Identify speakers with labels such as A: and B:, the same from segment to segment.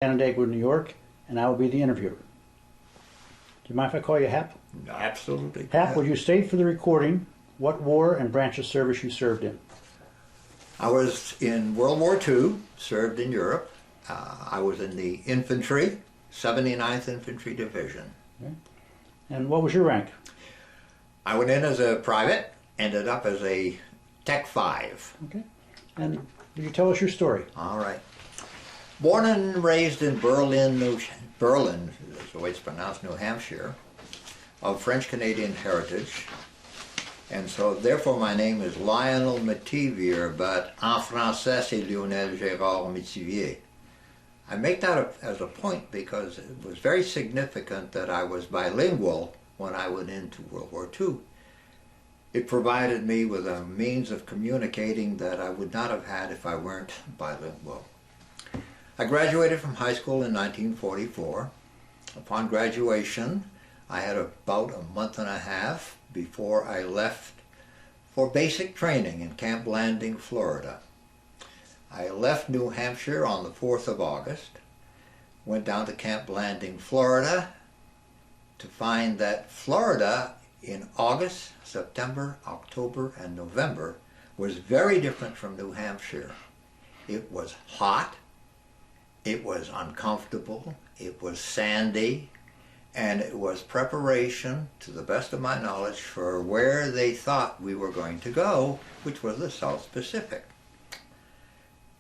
A: Canandaigua, New York, and I will be the interviewer. Do you mind if I call you Hap?
B: Absolutely.
A: Hap, would you state for the recording what war and branch of service you served in?
B: I was in World War II, served in Europe. I was in the infantry, 79th Infantry Division.
A: Okay. And what was your rank?
B: I went in as a private, ended up as a Tech 5.
A: Okay. And will you tell us your story?
B: All right. Born and raised in Berlin, Berlin is the way it's pronounced, New Hampshire, of French-Canadian heritage. And so therefore my name is Lionel Metivier, but en français c'est Lionel Gérard Metivier. I make that as a point because it was very significant that I was bilingual when I went into World War II. It provided me with a means of communicating that I would not have had if I weren't bilingual. I graduated from high school in 1944. Upon graduation, I had about a month and a half before I left for basic training in Camp Landing, Florida. I left New Hampshire on the 4th of August, went down to Camp Landing, Florida, to find that Florida in August, September, October, and November was very different from New Hampshire. It was hot, it was uncomfortable, it was sandy, and it was preparation, to the best of my knowledge, for where they thought we were going to go, which was the South Pacific.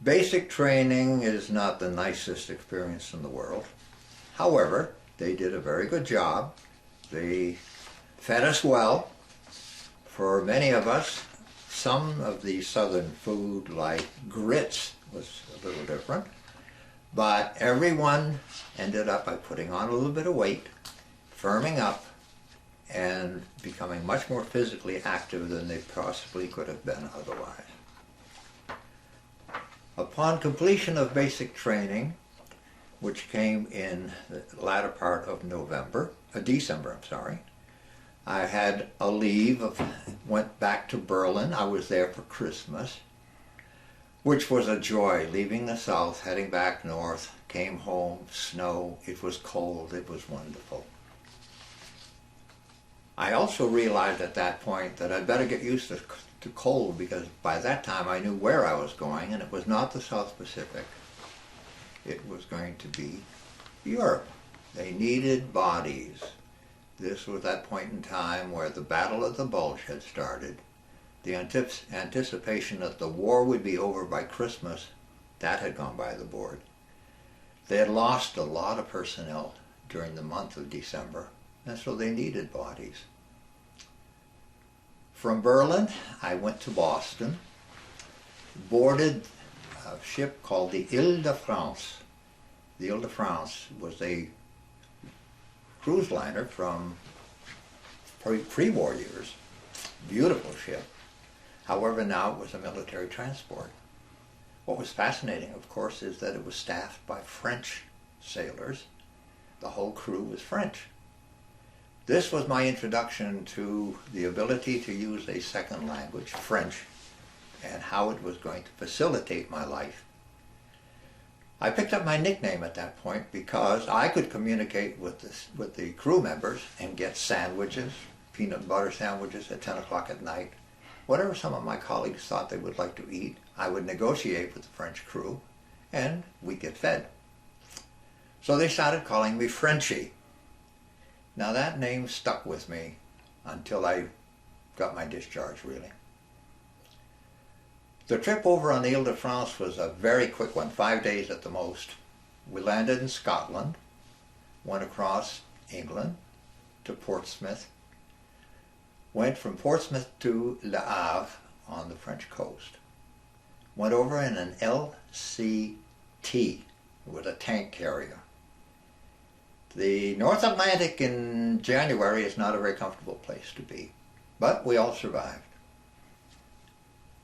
B: Basic training is not the nicest experience in the world. However, they did a very good job. They fed us well. For many of us, some of the southern food, like grits, was a little different. But everyone ended up by putting on a little bit of weight, firming up, and becoming much more physically active than they possibly could have been otherwise. Upon completion of basic training, which came in the latter part of December, I had a leave, went back to Berlin. I was there for Christmas, which was a joy, leaving the South, heading back north, came home, snow, it was cold, it was wonderful. I also realized at that point that I'd better get used to cold, because by that time I knew where I was going, and it was not the South Pacific. It was going to be Europe. They needed bodies. This was that point in time where the Battle of the Bulge had started. The anticipation that the war would be over by Christmas, that had gone by the board. They had lost a lot of personnel during the month of December, and so they needed bodies. From Berlin, I went to Boston, boarded a ship called the Ile-de-France. The Ile-de-France was a cruise liner from pre-war years. Beautiful ship. However, now it was a military transport. What was fascinating, of course, is that it was staffed by French sailors. The whole crew was French. This was my introduction to the ability to use a second language, French, and how it was going to facilitate my life. I picked up my nickname at that point because I could communicate with the crew members and get sandwiches, peanut butter sandwiches at 10 o'clock at night. Whatever some of my colleagues thought they would like to eat, I would negotiate with the French crew, and we'd get fed. So they started calling me Frenchie. Now that name stuck with me until I got my discharge, really. The trip over on the Ile-de-France was a very quick one, 5 days at the most. We landed in Scotland, went across England to Portsmouth, went from Portsmouth to Le Havre on the French coast, went over in an LCT, it was a tank carrier. The North Atlantic in January is not a very comfortable place to be, but we all survived.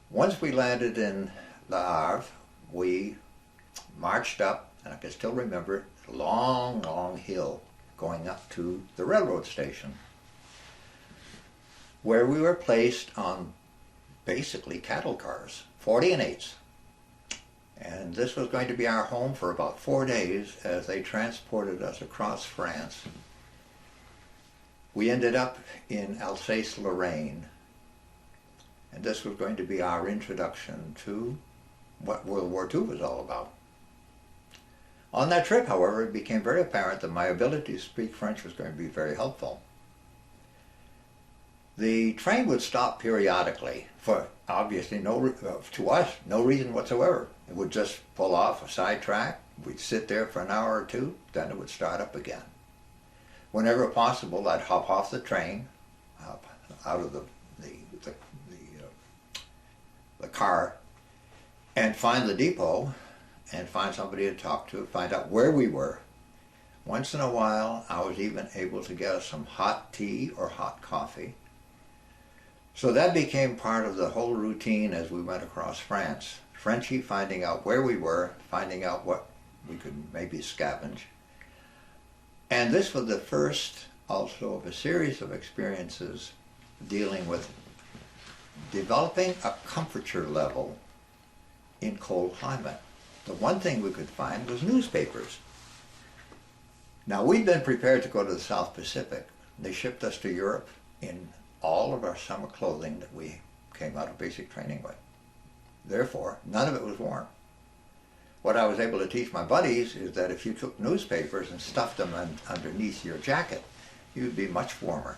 B: Once we landed in Le Havre, we marched up, and I can still remember, a long, long hill going up to the railroad station, where we were placed on basically cattle cars, 40 and 8s. And this was going to be our home for about 4 days as they transported us across France. We ended up in Alsace-Lorraine, and this was going to be our introduction to what World War II was all about. On that trip, however, it became very apparent that my ability to speak French was going to be very helpful. The train would stop periodically for obviously to us, no reason whatsoever. It would just pull off a side track. We'd sit there for an hour or two, then it would start up again. Whenever possible, I'd hop off the train, out of the car, and find the depot, and find somebody to talk to, find out where we were. Once in a while, I was even able to get us some hot tea or hot coffee. So that became part of the whole routine as we went across France. Frenchie finding out where we were, finding out what we could maybe scavenge. And this was the first also of a series of experiences dealing with developing a comforture level in cold climate. The one thing we could find was newspapers. Now, we'd been prepared to go to the South Pacific. They shipped us to Europe in all of our summer clothing that we came out of basic training with. Therefore, none of it was warm. What I was able to teach my buddies is that if you took newspapers and stuffed them underneath your jacket, you'd be much warmer.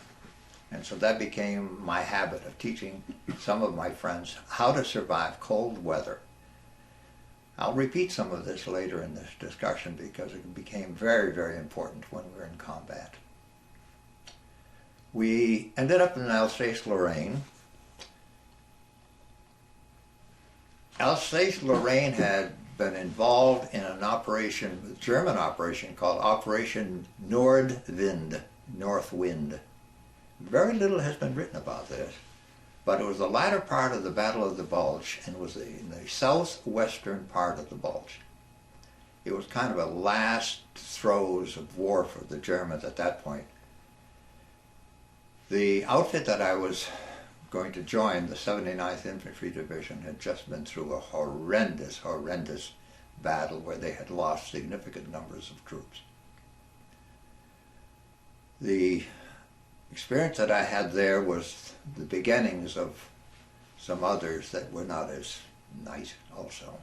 B: And so that became my habit of teaching some of my friends how to survive cold weather. I'll repeat some of this later in this discussion because it became very, very important when we were in combat. We ended up in Alsace-Lorraine. Alsace-Lorraine had been involved in an operation, a German operation called Operation Nordwind, North Wind. Very little has been written about this, but it was the latter part of the Battle of the Bulge, and was in the southwestern part of the Bulge. It was kind of a last throes of war for the Germans at that point. The outfit that I was going to join, the 79th Infantry Division, had just been through a horrendous, horrendous battle where they had lost significant numbers of troops. The experience that I had there was the beginnings of some others that were not as nice also.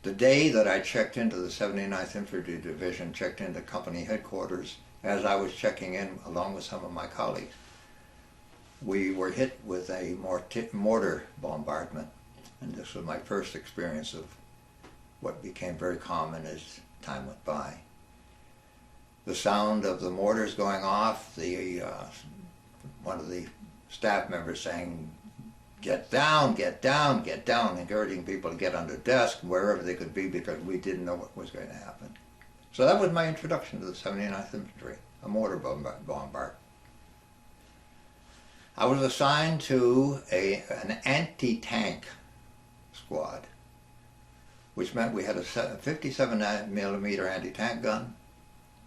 B: The day that I checked into the 79th Infantry Division, checked into company headquarters, as I was checking in along with some of my colleagues, we were hit with a mortar bombardment. And this was my first experience of what became very common as time went by. The sound of the mortars going off, one of the staff members saying, "Get down, get down, get down," encouraging people to get under desk, wherever they could be, because we didn't know what was going to happen. So that was my introduction to the 79th Infantry, a mortar bombard. I was assigned to an anti-tank squad, which meant we had a 57mm anti-tank gun,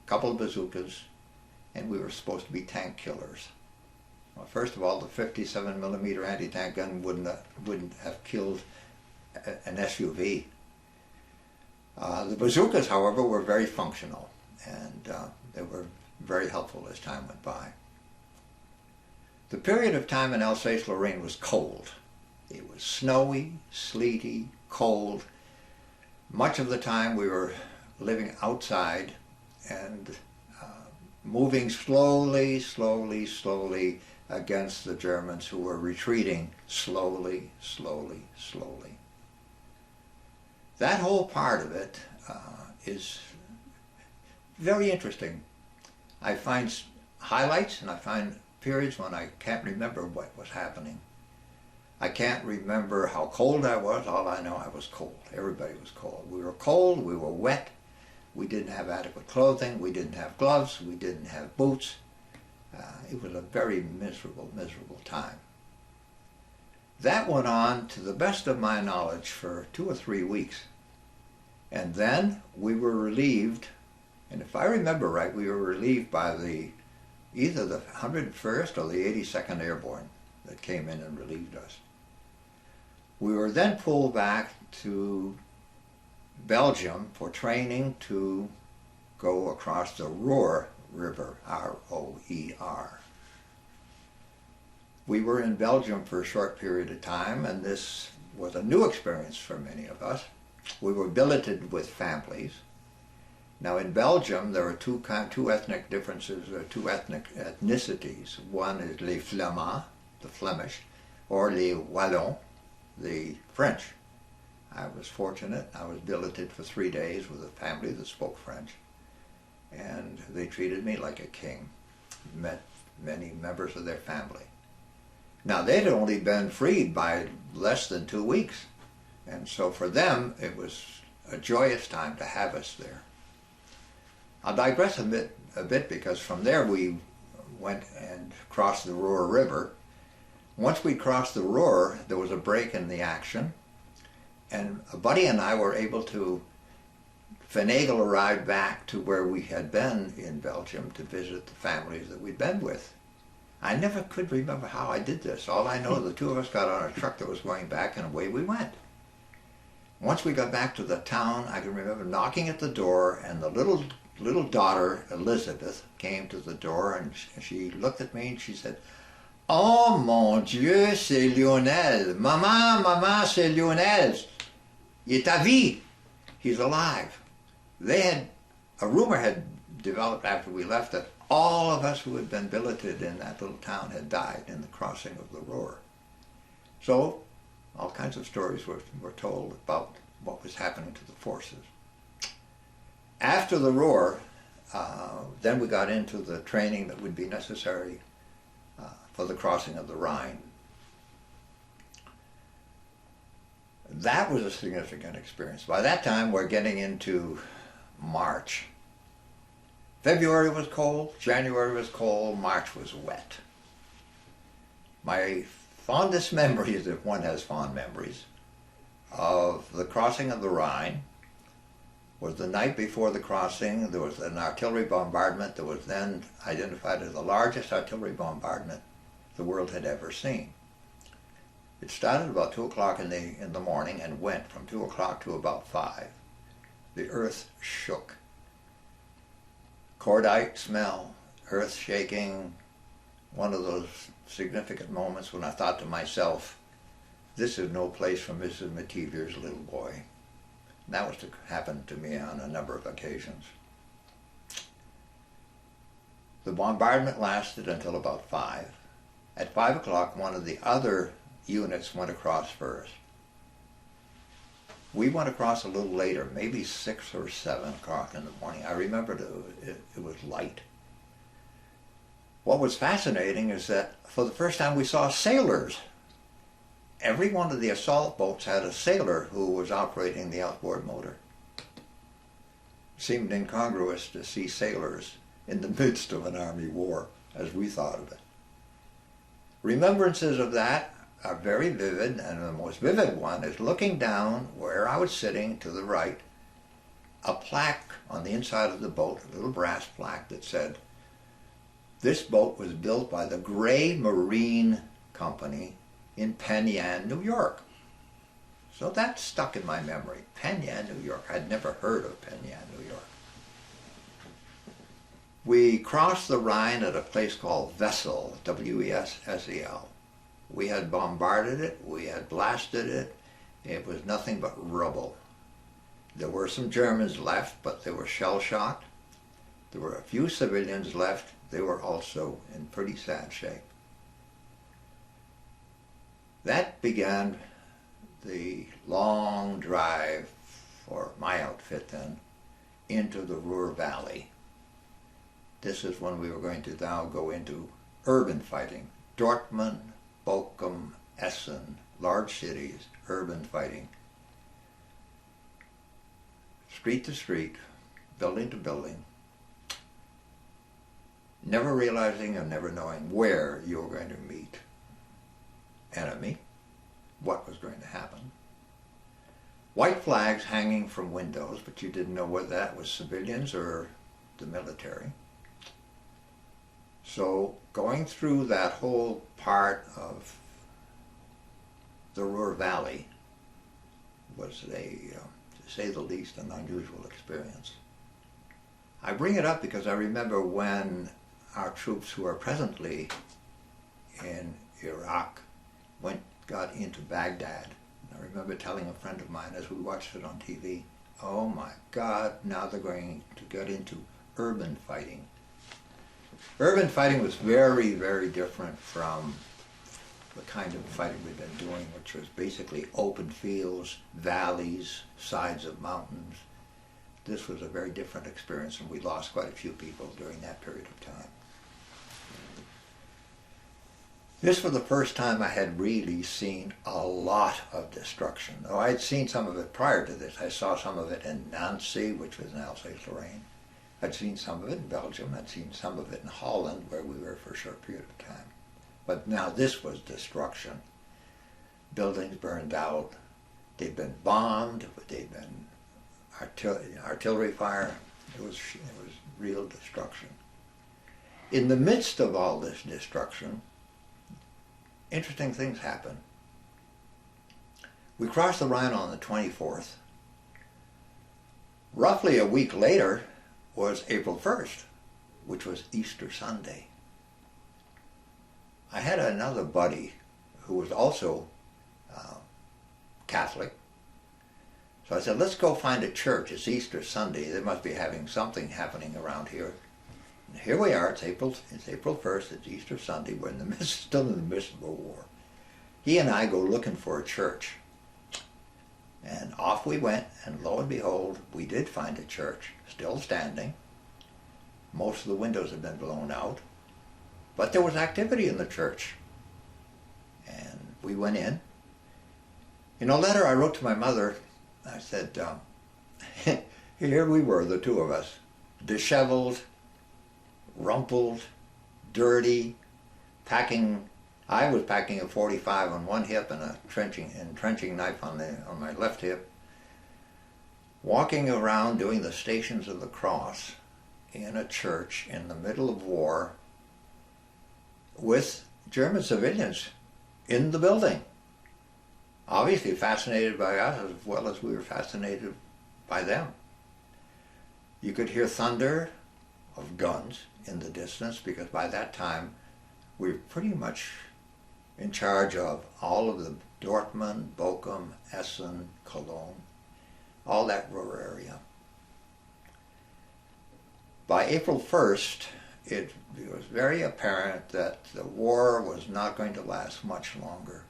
B: a couple of bazookas, and we were supposed to be tank killers. Well, first of all, the 57mm anti-tank gun wouldn't have killed an SUV. The bazookas, however, were very functional, and they were very helpful as time went by. The period of time in Alsace-Lorraine was cold. It was snowy, sleety, cold. Much of the time we were living outside and moving slowly, slowly, slowly against the Germans, who were retreating slowly, slowly, slowly. That whole part of it is very interesting. I find highlights and I find periods when I can't remember what was happening. I can't remember how cold I was. All I know, I was cold. Everybody was cold. We were cold, we were wet, we didn't have adequate clothing, we didn't have gloves, we didn't have boots. It was a very miserable, miserable time. That went on, to the best of my knowledge, for 2 or 3 weeks. And then we were relieved, and if I remember right, we were relieved by either the 101st or the 82nd Airborne that came in and relieved us. We were then pulled back to Belgium for training to go across the Roer River, R-O-E-R. We were in Belgium for a short period of time, and this was a new experience for many of us. We were billeted with families. Now in Belgium there are two ethnic differences, two ethnic ethnicities. One is les Flamands, the Flemish, or les Wallons, the French. I was fortunate. I was billeted for 3 days with a family that spoke French, and they treated me like a king. Met many members of their family. Now they'd only been freed by less than 2 weeks, and so for them it was a joyous time to have us there. I'll digress a bit because from there we went and crossed the Roer River. Once we crossed the Roer, there was a break in the action, and a buddy and I were able to finagle a ride back to where we had been in Belgium to visit the families that we'd been with. I never could remember how I did this. All I know, the two of us got on a truck that was going back, and away we went. Once we got back to the town, I can remember knocking at the door, and the little daughter, Elizabeth, came to the door, and she looked at me and she said, "Oh mon Dieu, c'est Lionel. Maman, c'est Lionel. Il est à vie. He's alive." A rumor had developed after we left that all of us who had been billeted in that little town had died in the crossing of the Roer. So all kinds of stories were told about what was happening to the forces. After the Roer, then we got into the training that would be necessary for the crossing of the Rhine. That was a significant experience. By that time, we're getting into March. February was cold, January was cold, March was wet. My fondest memories, if one has fond memories, of the crossing of the Rhine was the night before the crossing. There was an artillery bombardment that was then identified as the largest artillery bombardment the world had ever seen. It started about 2 o'clock in the morning and went from 2 o'clock to about 5. The earth shook. Cordite smell, earth shaking, one of those significant moments when I thought to myself, this is no place for Mrs. Metivier's little boy. And that was to happen to me on a number of occasions. The bombardment lasted until about 5. At 5 o'clock, one of the other units went across first. We went across a little later, maybe 6 or 7 o'clock in the morning. I remember it was light. What was fascinating is that for the first time we saw sailors. Every one of the assault boats had a sailor who was operating the outboard motor. It seemed incongruous to see sailors in the midst of an army war, as we thought of it. Remembrances of that are very vivid, and the most vivid one is looking down where I was sitting to the right, a plaque on the inside of the boat, a little brass plaque that said, "This boat was built by the Gray Marine Company in Penn Yan, New York." So that stuck in my memory. Penn Yan, New York. I'd never heard of Penn Yan, New York. We crossed the Rhine at a place called Wesel, W-E-S-S-E-L. We had bombarded it, we had blasted it. It was nothing but rubble. There were some Germans left, but they were shell-shocked. There were a few civilians left. They were also in pretty sad shape. That began the long drive for my outfit then into the Ruhr Valley. This is when we were going to now go into urban fighting. Dortmund, Bochum, Essen, large cities, urban fighting. Street to street, building to building. Never realizing and never knowing where you were going to meet enemy, what was going to happen. White flags hanging from windows, but you didn't know whether that was civilians or the military. So going through that whole part of the Ruhr Valley was a say the least, an unusual experience. I bring it up because I remember when our troops who are presently in Iraq got into Baghdad. I remember telling a friend of mine as we watched it on TV, oh my God, now they're going to get into urban fighting. Urban fighting was very, very different from the kind of fighting we've been doing, which was basically open fields, valleys, sides of mountains. This was a very different experience, and we lost quite a few people during that period of time. This was the first time I had really seen a lot of destruction. Though I had seen some of it prior to this. I saw some of it in Nancy, which was in Alsace-Lorraine. I'd seen some of it in Belgium. I'd seen some of it in Holland, where we were for a short period of time. But now this was destruction. Buildings burned out. They'd been bombed. They'd been artillery fire. It was real destruction. In the midst of all this destruction, interesting things happened. We crossed the Rhine on the 24th. Roughly a week later was April 1st, which was Easter Sunday. I had another buddy who was also Catholic. So I said, let's go find a church. It's Easter Sunday. They must be having something happening around here. And here we are. It's April 1st. It's Easter Sunday. We're still in the midst of a war. He and I go looking for a church. And off we went, and lo and behold, we did find a church, still standing. Most of the windows had been blown out. But there was activity in the church. And we went in. In a letter I wrote to my mother, I said, here we were, the two of us, disheveled, rumpled, dirty, packing. I was packing a .45 on one hip and a entrenching knife on my left hip, walking around doing the Stations of the Cross in a church in the middle of war with German civilians in the building. Obviously fascinated by us as well as we were fascinated by them. You could hear thunder of guns in the distance because by that time we were pretty much in charge of all of the Dortmund, Bochum, Essen, Cologne, all that rural area. By April 1st, it was very apparent that the war was not going to last much longer.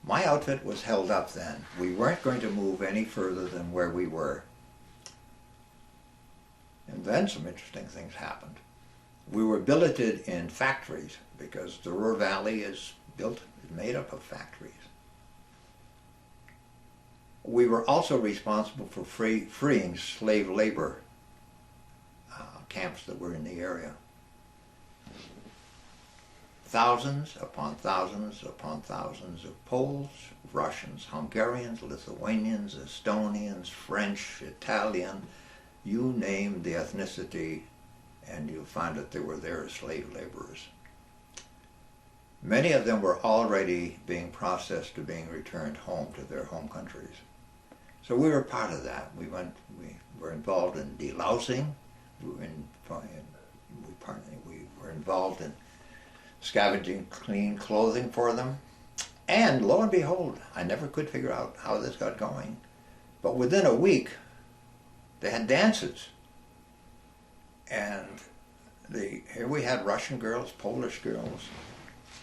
B: My outfit was held up then. We weren't going to move any further than where we were. And then some interesting things happened. We were billeted in factories because the Ruhr Valley is made up of factories. We were also responsible for freeing slave labor camps that were in the area. Thousands upon thousands upon thousands of Poles, Russians, Hungarians, Lithuanians, Estonians, French, Italian, you name the ethnicity, and you'll find that they were there as slave laborers. Many of them were already being processed to being returned home to their home countries. So we were part of that. We were involved in delousing. We were involved in scavenging clean clothing for them. And lo and behold, I never could figure out how this got going. But within a week, they had dances. And here we had Russian girls, Polish girls,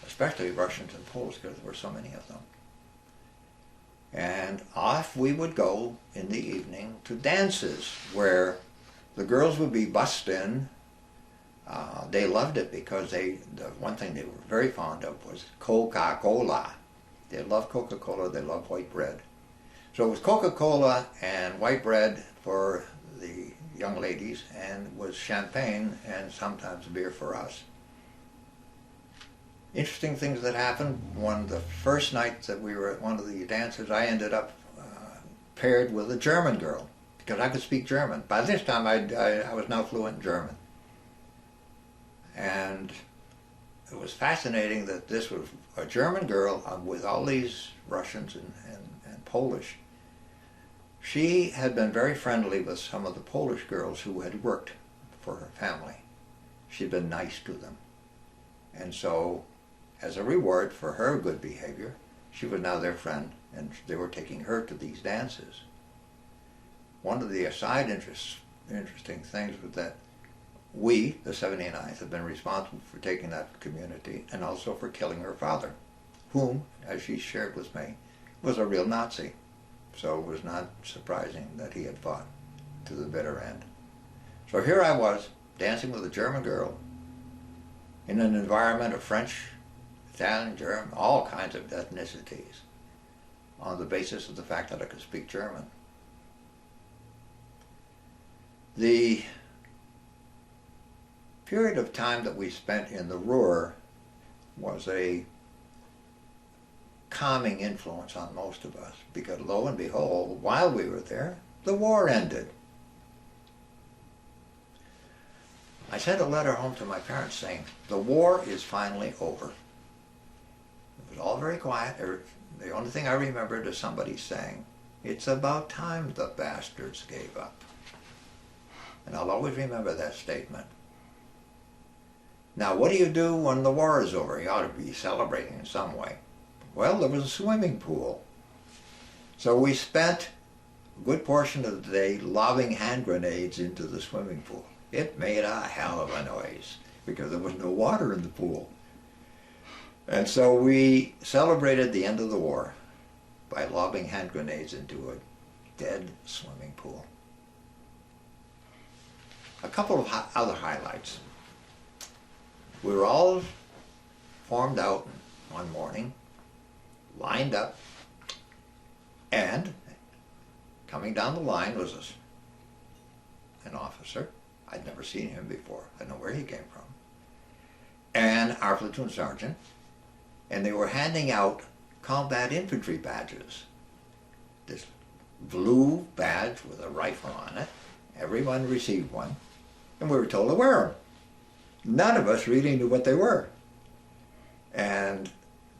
B: especially Russians and Poles because there were so many of them. And off we would go in the evening to dances where the girls would be bussed in. They loved it because the one thing they were very fond of was Coca-Cola. They loved Coca-Cola, they loved white bread. So it was Coca-Cola and white bread for the young ladies, and it was champagne and sometimes beer for us. Interesting things that happened. The first night that we were at one of the dances, I ended up paired with a German girl because I could speak German. By this time, I was now fluent in German. And it was fascinating that this was a German girl with all these Russians and Polish. She had been very friendly with some of the Polish girls who had worked for her family. She'd been nice to them. And so, as a reward for her good behavior, she was now their friend, and they were taking her to these dances. One of the aside interesting things was that we, the 79th, have been responsible for taking that community and also for killing her father, whom, as she shared with me, was a real Nazi. So it was not surprising that he had fought to the bitter end. So here I was, dancing with a German girl in an environment of French, Italian, German, all kinds of ethnicities, on the basis of the fact that I could speak German. The period of time that we spent in the Ruhr was a calming influence on most of us, because lo and behold, while we were there, the war ended. I sent a letter home to my parents saying, the war is finally over. It was all very quiet. The only thing I remembered is somebody saying, it's about time the bastards gave up. And I'll always remember that statement. Now, what do you do when the war is over? You ought to be celebrating in some way. Well, there was a swimming pool. So we spent a good portion of the day lobbing hand grenades into the swimming pool. It made a hell of a noise because there was no water in the pool. And so we celebrated the end of the war by lobbing hand grenades into a dead swimming pool. A couple of other highlights. We were all formed out one morning, lined up, and coming down the line was an officer. I'd never seen him before. I didn't know where he came from. And our platoon sergeant. And they were handing out combat infantry badges. This blue badge with a rifle on it. Everyone received one. And we were told to wear them. None of us really knew what they were. And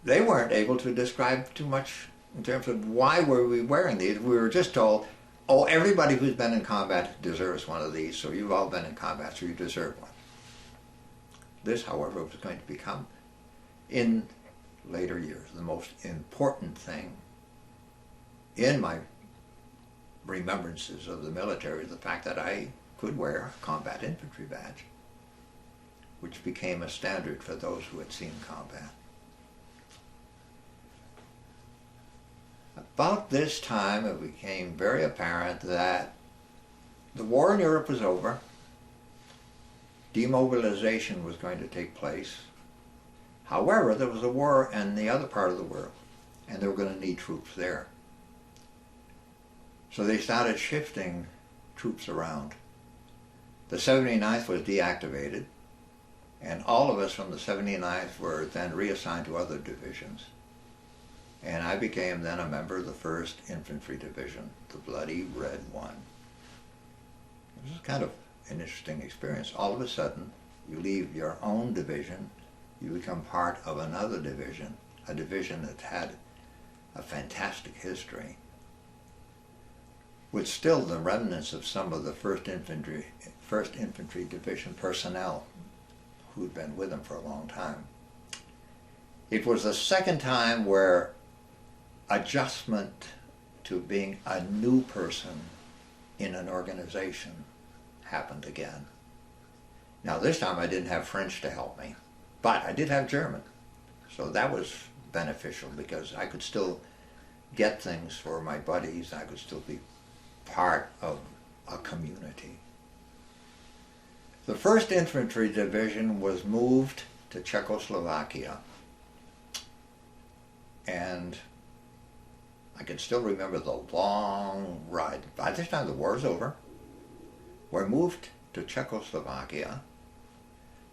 B: they weren't able to describe too much in terms of why were we wearing these. We were just told, oh, everybody who's been in combat deserves one of these, so you've all been in combat, so you deserve one. This, however, was going to become, in later years, the most important thing in my remembrances of the military, the fact that I could wear a combat infantry badge, which became a standard for those who had seen combat. About this time, it became very apparent that the war in Europe was over, demobilization was going to take place. However, there was a war in the other part of the world, and they were going to need troops there. So they started shifting troops around. The 79th was deactivated, and all of us from the 79th were then reassigned to other divisions. And I became then a member of the 1st Infantry Division, the Bloody Red One. It was kind of an interesting experience. All of a sudden, you leave your own division, you become part of another division, a division that had a fantastic history, with still the remnants of some of the 1st Infantry Division personnel who'd been with them for a long time. It was the second time where adjustment to being a new person in an organization happened again. Now this time I didn't have French to help me, but I did have German. So that was beneficial because I could still get things for my buddies. I could still be part of a community. The 1st Infantry Division was moved to Czechoslovakia. And I can still remember the long ride. By this time the war is over. We're moved to Czechoslovakia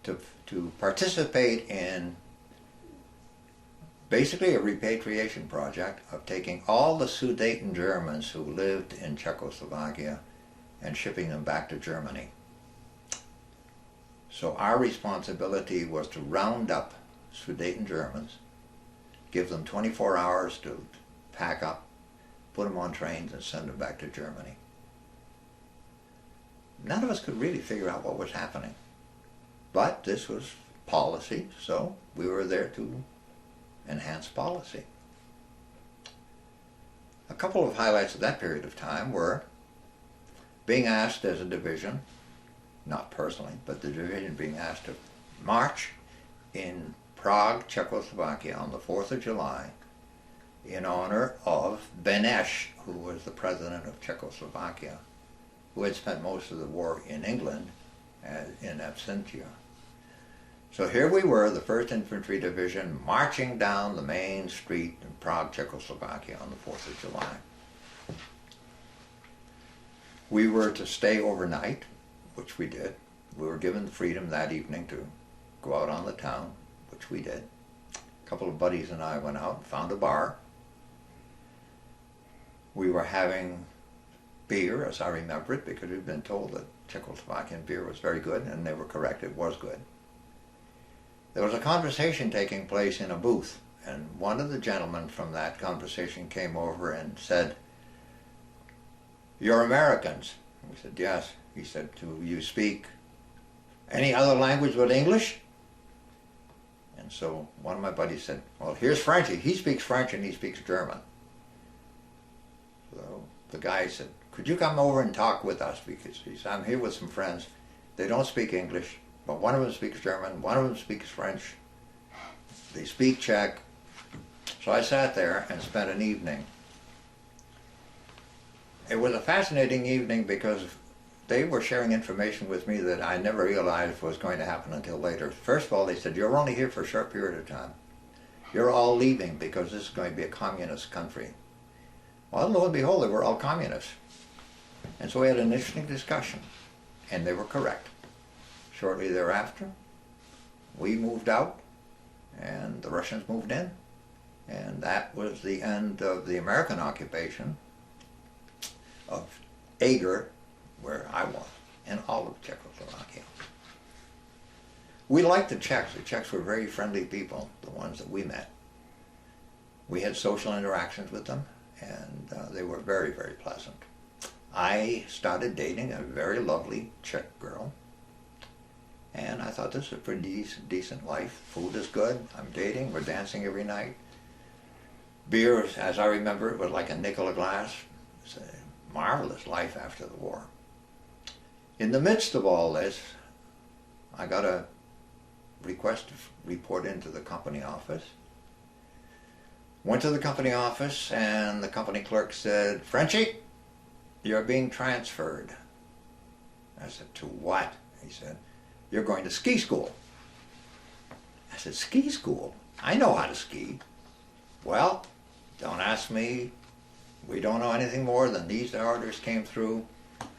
B: to participate in basically a repatriation project of taking all the Sudeten Germans who lived in Czechoslovakia and shipping them back to Germany. So our responsibility was to round up Sudeten Germans, give them 24 hours to pack up, put them on trains and send them back to Germany. None of us could really figure out what was happening. But this was policy, so we were there to enhance policy. A couple of highlights of that period of time were being asked as a division, not personally, but the division being asked to march in Prague, Czechoslovakia on the 4th of July in honor of Beneš, who was the president of Czechoslovakia, who had spent most of the war in England in absentia. So here we were, the 1st Infantry Division, marching down the main street in Prague, Czechoslovakia on the 4th of July. We were to stay overnight, which we did. We were given the freedom that evening to go out on the town, which we did. A couple of buddies and I went out and found a bar. We were having beer, as I remember it, because we'd been told that Czechoslovakian beer was very good, and they were correct, it was good. There was a conversation taking place in a booth, and one of the gentlemen from that conversation came over and said, "You're Americans?" We said, "Yes." He said, "Do you speak any other language but English?" And so one of my buddies said, "Well, here's Frenchy. He speaks French and he speaks German." So the guy said, "Could you come over and talk with us? Because he said, I'm here with some friends. They don't speak English, but one of them speaks German, one of them speaks French, they speak Czech." So I sat there and spent an evening. It was a fascinating evening because they were sharing information with me that I never realized was going to happen until later. First of all, they said, "You're only here for a short period of time. You're all leaving because this is going to be a communist country." Well, lo and behold, they were all communists. And so we had an interesting discussion, and they were correct. Shortly thereafter, we moved out, and the Russians moved in, and that was the end of the American occupation of Eger, where I was, and all of Czechoslovakia. We liked the Czechs. The Czechs were very friendly people, the ones that we met. We had social interactions with them, and they were very, very pleasant. I started dating a very lovely Czech girl, and I thought, this is a pretty decent life. Food is good, I'm dating, we're dancing every night. Beer, as I remember it, was like a nickel a glass. It's a marvelous life after the war. In the midst of all this, I got a request to report into the company office. Went to the company office, and the company clerk said, "Frenchy, you're being transferred." I said, "To what?" He said, "You're going to ski school." I said, "Ski school? I know how to ski." "Well, don't ask me. We don't know anything more than these orders came through.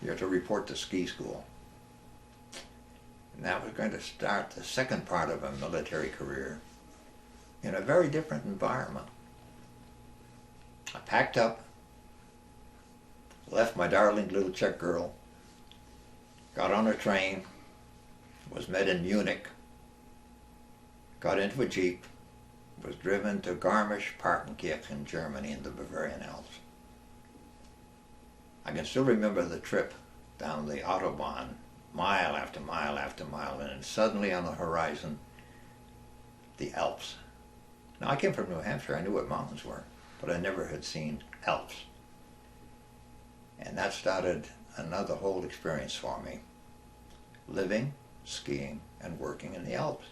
B: You're to report to ski school." And that was going to start the second part of a military career in a very different environment. I packed up, left my darling little Czech girl, got on a train, was met in Munich, got into a Jeep, was driven to Garmisch-Partenkirchen, Germany, in the Bavarian Alps. I can still remember the trip down the Autobahn, mile after mile after mile, and then suddenly on the horizon, the Alps. Now, I came from New Hampshire. I knew what mountains were, but I never had seen Alps. And that started another whole experience for me. Living, skiing, and working in the Alps.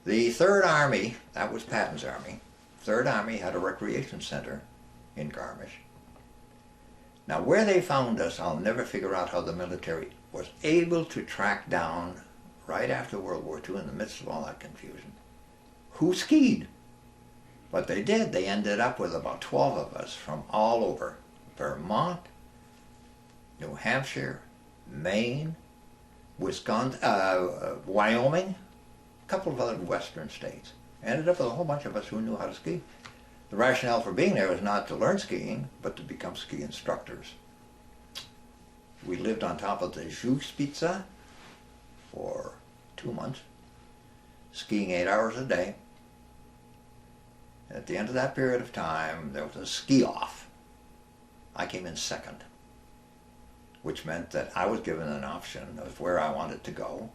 B: The Third Army, that was Patton's Army, Third Army had a recreation center in Garmisch. Now, where they found us, I'll never figure out how the military was able to track down, right after World War II, in the midst of all that confusion, who skied. But they did. They ended up with about 12 of us from all over. Vermont, New Hampshire, Maine, Wisconsin, Wyoming, a couple of other western states. Ended up with a whole bunch of us who knew how to ski. The rationale for being there was not to learn skiing, but to become ski instructors. We lived on top of the Zugspitze for 2 months, skiing 8 hours a day. At the end of that period of time, there was a ski-off. I came in second, which meant that I was given an option of where I wanted to go.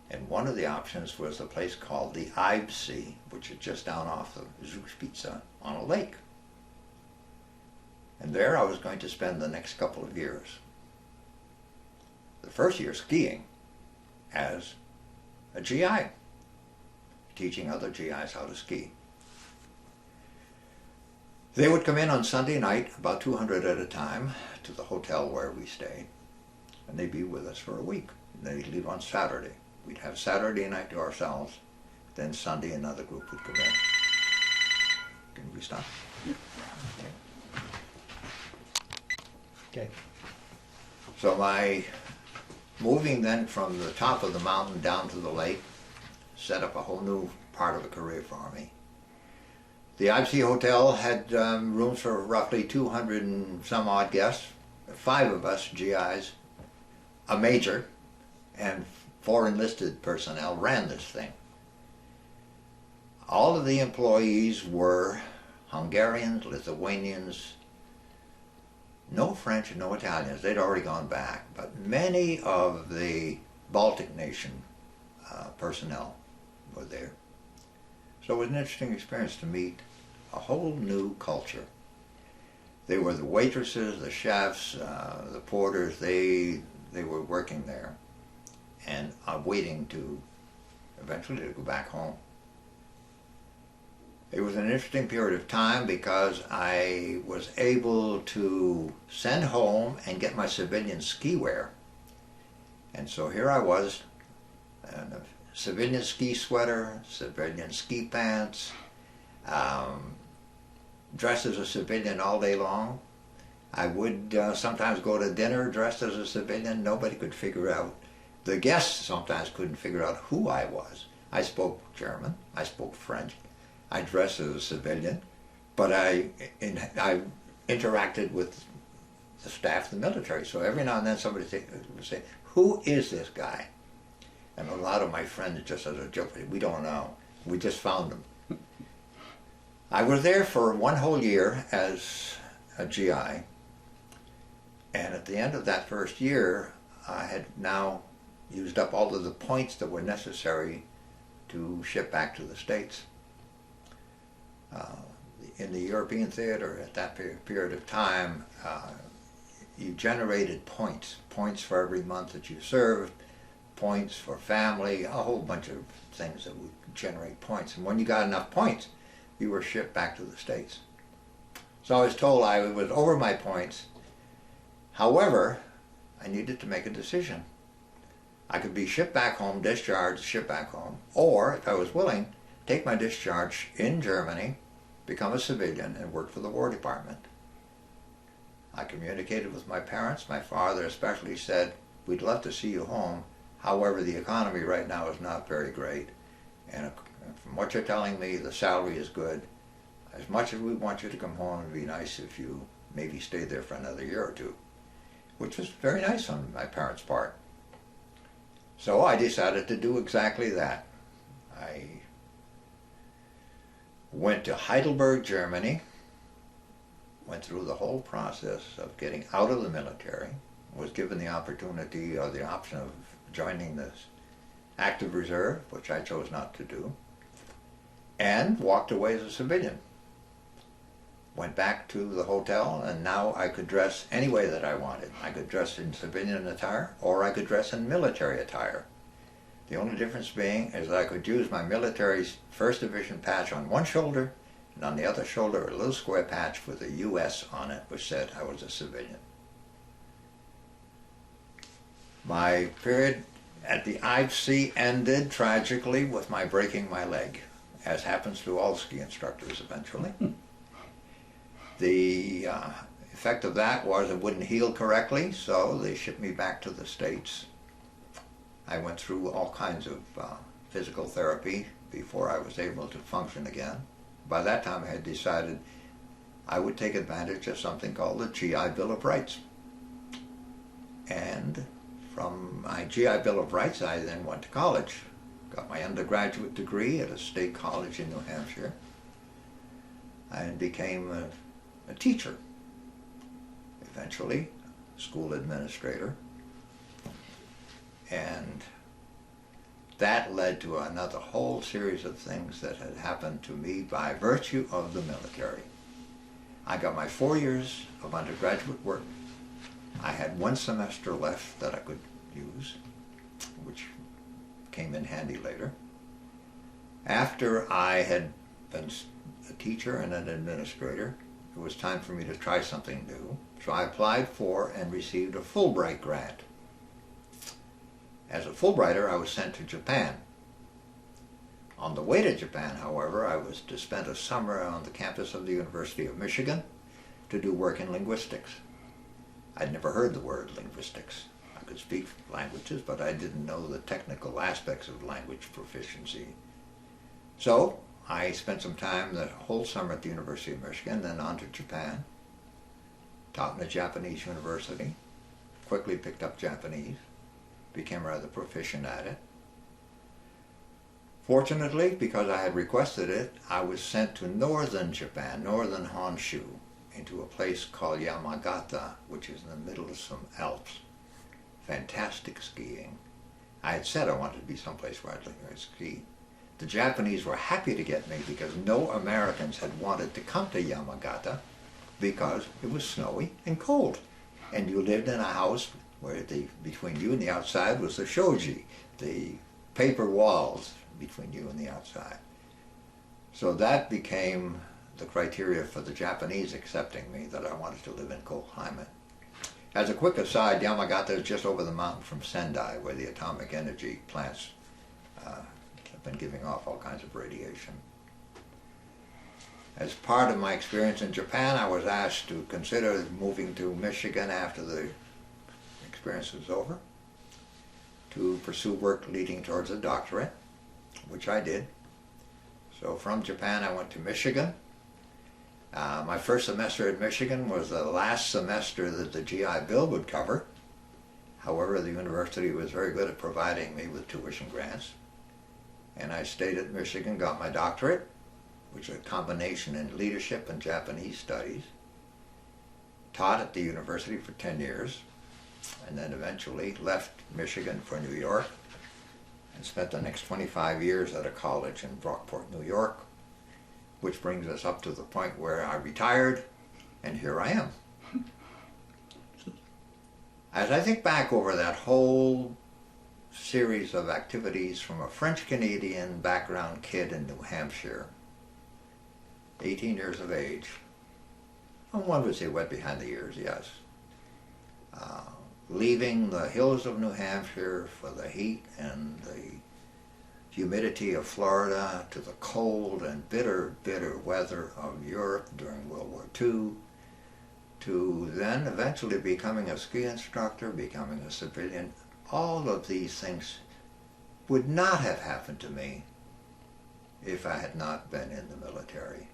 B: And one of the options was a place called the WWII, which is just down off the Zugspitze on a lake. And there I was going to spend the next couple of years. The first year skiing as a GI, teaching other GIs how to ski. They would come in on Sunday night, about 200 at a time, to the hotel where we stayed, and they'd be with us for a week. They'd leave on Saturday. We'd have Saturday night to ourselves, then Sunday another group would come in. Can we stop?
A: Okay.
B: So my moving then from the top of the mountain down to the lake set up a whole new part of a career for me. The IBC Hotel had rooms for roughly 200 and some odd guests, 5 of us GIs, a major, and 4 enlisted personnel ran this thing. All of the employees were Hungarians, Lithuanians, no French and no Italians. They'd already gone back, but many of the Baltic nation personnel were there. So it was an interesting experience to meet a whole new culture. They were the waitresses, the chefs, the porters. They were working there and waiting to eventually to go back home. It was an interesting period of time because I was able to send home and get my civilian ski wear. And so here I was, in a civilian ski sweater, civilian ski pants, dressed as a civilian all day long. I would sometimes go to dinner dressed as a civilian. Nobody could figure out. The guests sometimes couldn't figure out who I was. I spoke German, I spoke French, I dressed as a civilian, but I interacted with the staff of the military. So every now and then somebody would say, "Who is this guy?" And a lot of my friends, just as a joke, "We don't know. We just found him." I was there for 1 whole year as a GI, and at the end of that first year, I had now used up all of the points that were necessary to ship back to the States. In the European theater at that period of time, you generated points for every month that you served, points for family, a whole bunch of things that would generate points. And when you got enough points, you were shipped back to the States. So I was told I was over my points. However, I needed to make a decision. I could be shipped back home, discharged, shipped back home, or, if I was willing, take my discharge in Germany, become a civilian, and work for the War Department. I communicated with my parents. My father especially said, "We'd love to see you home. However, the economy right now is not very great. And from what you're telling me, the salary is good. As much as we want you to come home, it'd be nice if you maybe stayed there for another year or two," which was very nice on my parents' part. So I decided to do exactly that. I went to Heidelberg, Germany, went through the whole process of getting out of the military, was given the opportunity or the option of joining this active reserve, which I chose not to do, and walked away as a civilian. Went back to the hotel, and now I could dress any way that I wanted. I could dress in civilian attire, or I could dress in military attire. The only difference being is that I could use my military's 1st Division patch on one shoulder, and on the other shoulder a little square patch with a US on it, which said I was a civilian. My period at the IBC ended tragically with my breaking my leg, as happens to all ski instructors eventually. The effect of that was it wouldn't heal correctly, so they shipped me back to the States. I went through all kinds of physical therapy before I was able to function again. By that time I had decided I would take advantage of something called the GI Bill of Rights. And from my GI Bill of Rights I then went to college, got my undergraduate degree at a state college in New Hampshire. and became a teacher, eventually, school administrator. And that led to another whole series of things that had happened to me by virtue of the military. I got my 4 years of undergraduate work. I had 1 semester left that I could use, which came in handy later. After I had been a teacher and an administrator, it was time for me to try something new. So I applied for and received a Fulbright grant. As a Fulbrighter, I was sent to Japan. On the way to Japan, however, I was to spend a summer on the campus of the University of Michigan to do work in linguistics. I'd never heard the word linguistics. I could speak languages, but I didn't know the technical aspects of language proficiency. So I spent some time the whole summer at the University of Michigan, then on to Japan, taught in a Japanese university, quickly picked up Japanese, became rather proficient at it. Fortunately, because I had requested it, I was sent to northern Japan, northern Honshu, into a place called Yamagata, which is in the middle of some Alps. Fantastic skiing. I had said I wanted to be someplace where I'd like to ski. The Japanese were happy to get me because no Americans had wanted to come to Yamagata because it was snowy and cold. And you lived in a house where between you and the outside was the shoji, the paper walls between you and the outside. So that became the criteria for the Japanese accepting me, that I wanted to live in cold climate. As a quick aside, Yamagata is just over the mountain from Sendai, where the atomic energy plants have been giving off all kinds of radiation. As part of my experience in Japan, I was asked to consider moving to Michigan after the experience was over, to pursue work leading towards a doctorate, which I did. So from Japan I went to Michigan. My first semester at Michigan was the last semester that the GI Bill would cover. However, the university was very good at providing me with tuition grants. And I stayed at Michigan, got my doctorate, which is a combination in leadership and Japanese studies. Taught at the university for 10 years, and then eventually left Michigan for New York and spent the next 25 years at a college in Brockport, New York, which brings us up to the point where I retired, and here I am. As I think back over that whole series of activities from a French-Canadian background kid in New Hampshire, 18 years of age, well, one would say wet behind the ears, yes. Leaving the hills of New Hampshire for the heat and the humidity of Florida to the cold and bitter, bitter weather of Europe during World War II, to then eventually becoming a ski instructor, becoming a civilian. All of these things would not have happened to me if I had not been in the military.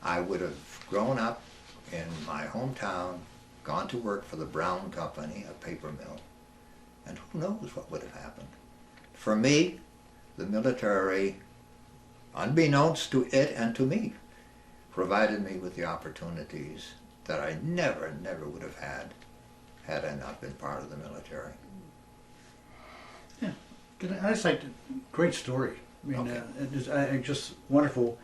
B: I would have grown up in my hometown, gone to work for the Brown Company, a paper mill, and who knows what would have happened. For me, the military, unbeknownst to it and to me, provided me with the opportunities that I never would have had I not been part of the military.
A: Yeah, I just like great story. I mean,
B: Okay.
A: Just wonderful.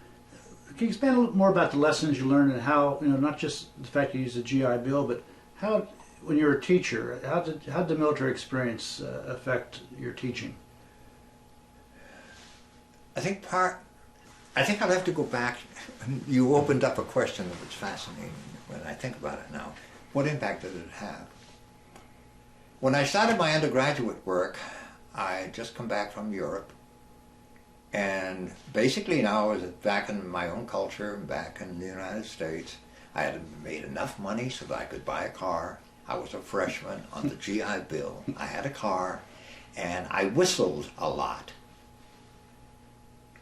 A: Can you expand a little more about the lessons you learned and how, not just the fact you used the GI Bill, but how, when you were a teacher, how did the military experience affect your teaching?
B: I think I'll have to go back. You opened up a question that was fascinating when I think about it now. What impact did it have? When I started my undergraduate work, I had just come back from Europe. And basically now I was back in my own culture, back in the United States. I had made enough money so that I could buy a car. I was a freshman on the GI Bill. I had a car, and I whistled a lot.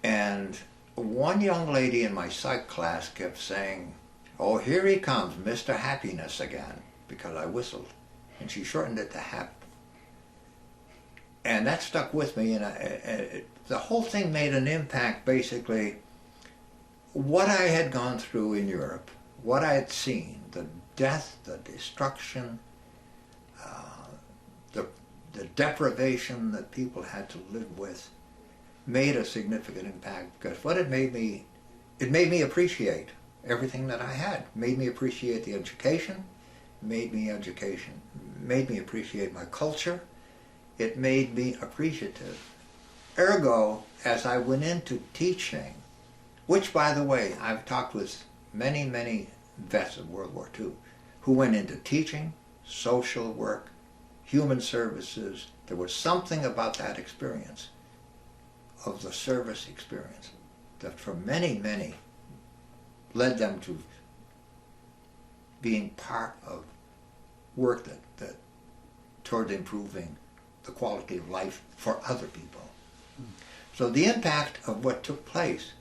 B: And one young lady in my psych class kept saying, "Oh, here he comes, Mr. Happiness again," because I whistled. And she shortened it to Hap. And that stuck with me, and the whole thing made an impact, basically, what I had gone through in Europe, what I had seen, the death, the destruction, the deprivation that people had to live with, made a significant impact, because what it made me appreciate everything that I had. It made me appreciate the education, made me appreciate my culture. It made me appreciative. Ergo, as I went into teaching, which, by the way, I've talked with many, many vets of World War II who went into teaching, social work, human services. There was something about that experience, of the service experience, that for many, many led them to being part of work that toward improving the quality of life for other people. So the impact of what took place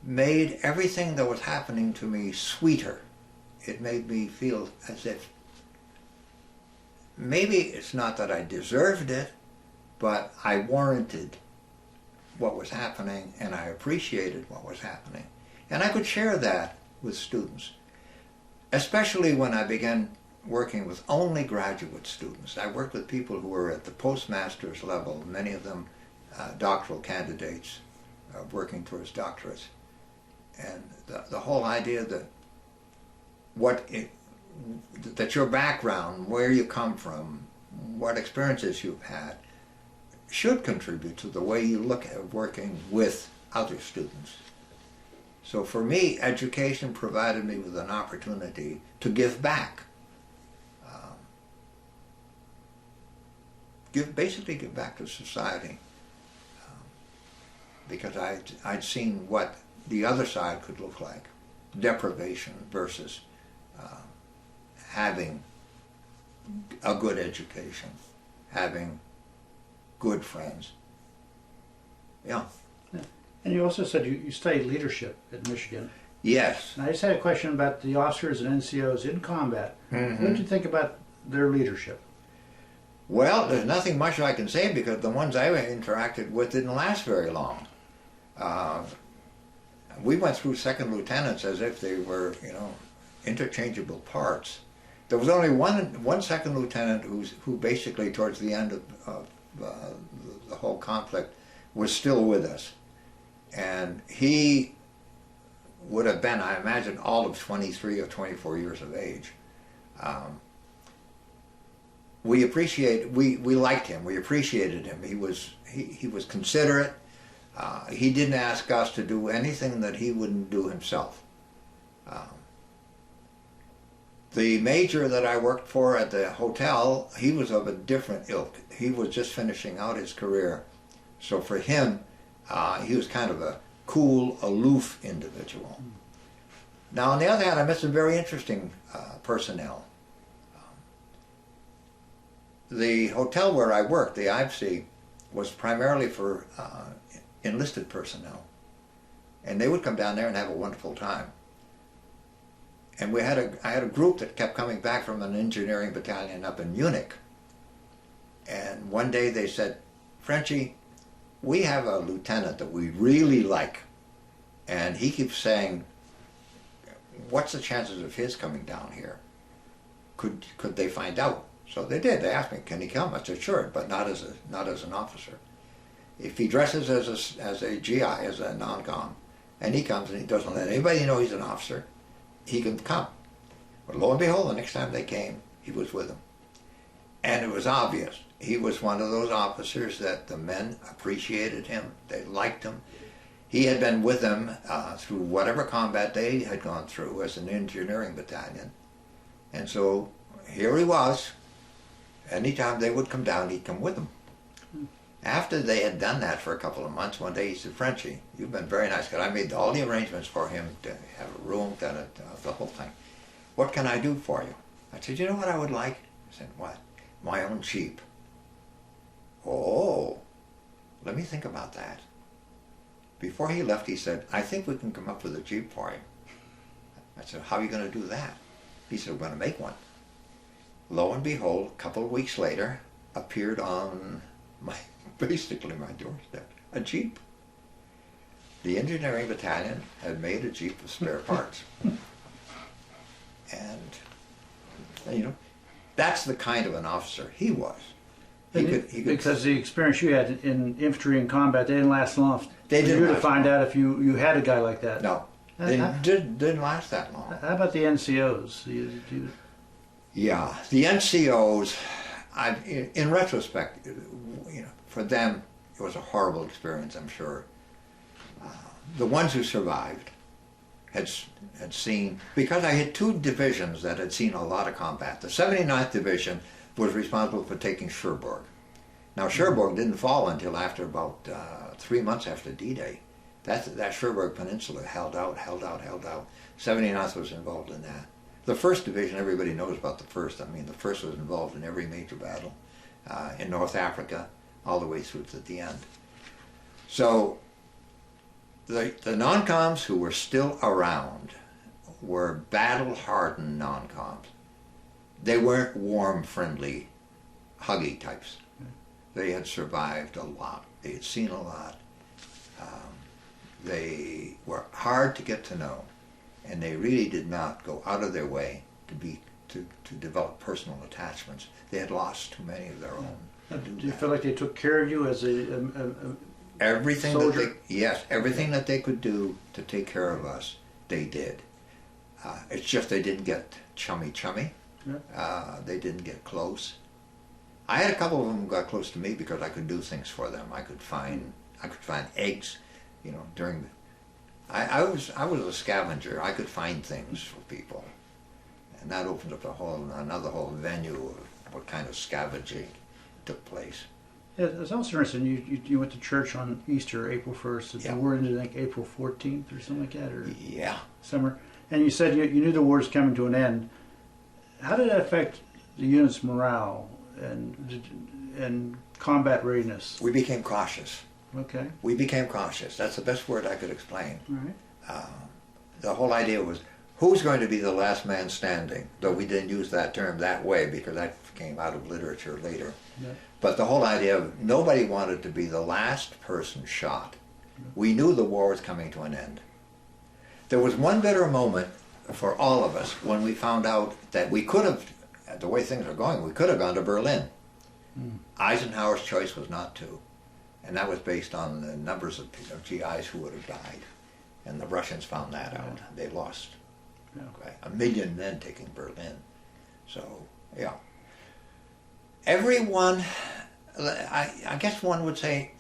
B: made everything that was happening to me sweeter. It made me feel as if maybe it's not that I deserved it, but I warranted what was happening, and I appreciated what was happening. And I could share that with students, especially when I began working with only graduate students. I worked with people who were at the postmaster's level, many of them doctoral candidates working towards doctorates. And the whole idea that that your background, where you come from, what experiences you've had, should contribute to the way you look at working with other students. So for me, education provided me with an opportunity to give back. Basically give back to society. Because I'd seen what the other side could look like. Deprivation versus having a good education, having good friends. Yeah.
A: And you also said you studied leadership at Michigan.
B: Yes.
A: And I just had a question about the officers and NCOs in combat.
B: Mm-hmm.
A: What did you think about their leadership?
B: Well, there's nothing much I can say, because the ones I interacted with didn't last very long. We went through second lieutenants as if they were, interchangeable parts. There was only one second lieutenant who basically towards the end of the whole conflict was still with us. And he would have been, I imagine, all of 23 or 24 years of age. We liked him. We appreciated him. He was considerate. He didn't ask us to do anything that he wouldn't do himself. The major that I worked for at the hotel, he was of a different ilk. He was just finishing out his career. So for him, he was kind of a cool, aloof individual. Now, on the other hand, I met some very interesting personnel. The hotel where I worked, the IVC, was primarily for enlisted personnel. And they would come down there and have a wonderful time. And I had a group that kept coming back from an engineering battalion up in Munich. And one day they said, "Frenchie, we have a lieutenant that we really like. And he keeps saying, what's the chances of his coming down here? Could they find out?" So they did. They asked me, "Can he come?" I said, "Sure, but not as an officer. If he dresses as a GI, as a non-com, and he comes and he doesn't let anybody know he's an officer, he can come." But lo and behold, the next time they came, he was with them. And it was obvious. He was one of those officers that the men appreciated him. They liked him. He had been with them through whatever combat they had gone through as an engineering battalion. And so here he was. Anytime they would come down, he'd come with them. After they had done that for a couple of months, one day he said, "Frenchie, you've been very nice, because I made all the arrangements for him to have a room, the whole thing. What can I do for you?" I said, "You know what I would like?" He said, "What?" "My own Jeep." "Oh, let me think about that." Before he left, he said, "I think we can come up with a Jeep for you." I said, "How are you going to do that?" He said, "We're going to make one." Lo and behold, a couple of weeks later, appeared on basically my doorstep, a Jeep. the engineering battalion had made a Jeep of spare parts. And, you know, that's the kind of an officer he was. He could,
A: because the experience you had in infantry and combat, they didn't last long.
B: They didn't
A: for you to
B: last
A: find
B: long.
A: out if you had a guy like that.
B: No, they didn't last that long.
A: How about the NCOs?
B: Yeah, the NCOs, in retrospect, you know, for them it was a horrible experience, I'm sure. The ones who survived had seen, because I had two divisions that had seen a lot of combat. The 79th Division was responsible for taking Cherbourg. Now Cherbourg didn't fall until after about 3 months after D-Day. That Cherbourg Peninsula held out. 79th was involved in that. The 1st Division, everybody knows about the 1st. I mean, the 1st was involved in every major battle in North Africa, all the way through to the end. So the non-coms who were still around were battle-hardened non-coms. They weren't warm, friendly, huggy types. They had survived a lot. They had seen a lot. They were hard to get to know, and they really did not go out of their way to develop personal attachments. They had lost too many of their own.
A: Do you feel like they took care of you as a
B: everything
A: soldier?
B: Everything that they could do to take care of us, they did. It's just they didn't get chummy.
A: Yeah.
B: They didn't get close. I had a couple of them who got close to me because I could do things for them. I could find eggs, you know, during the, I was a scavenger. I could find things for people, and that opened up another whole venue of what kind of scavenging took place.
A: Yeah, it's also interesting. You went to church on Easter, April 1st.
B: Yeah.
A: The war ended, I think, April 14th or something like that, or
B: Yeah.
A: summer. And you said you knew the war was coming to an end. How did that affect the unit's morale and combat readiness?
B: We became cautious.
A: Okay.
B: We became cautious. That's the best word I could explain.
A: All right.
B: The whole idea was, who's going to be the last man standing? Though we didn't use that term that way because that came out of literature later.
A: Yeah.
B: But the whole idea of nobody wanted to be the last person shot. Yeah. We knew the war was coming to an end. There was one bitter moment for all of us when we found out that we could have, the way things are going, we could have gone to Berlin. Eisenhower's choice was not to. And that was based on the numbers of GIs who would have died. And the Russians found that out. They lost 1 million men taking Berlin. So, yeah. Everyone, I guess one would say,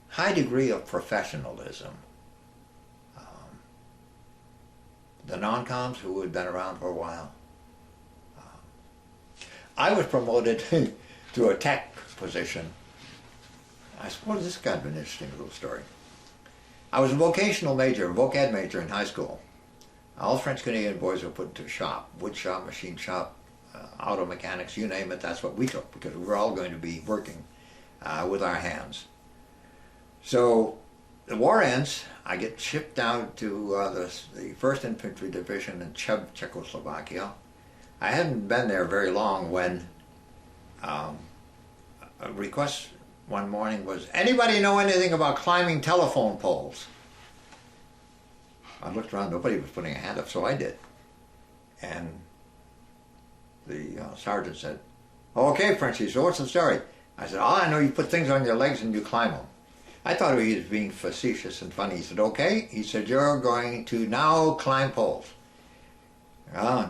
B: high degree of professionalism. The non-coms who had been around for a while. I was promoted to a tech position. I suppose this is kind of an interesting little story. I was a vocational major, a voc ed major in high school. All French Canadian boys were put into a shop, wood shop, machine shop, auto mechanics, you name it, that's what we took, because we were all going to be working with our hands. So the war ends, I get shipped down to the 1st Infantry Division in Czechoslovakia. I hadn't been there very long when a request one morning was, anybody know anything about climbing telephone poles? I looked around, nobody was putting a hand up, so I did. And the sergeant said, okay, Frenchie, so what's the story? I said, I know you put things on your legs and you climb them. I thought he was being facetious and funny. He said, okay. He said, you're going to now climb poles.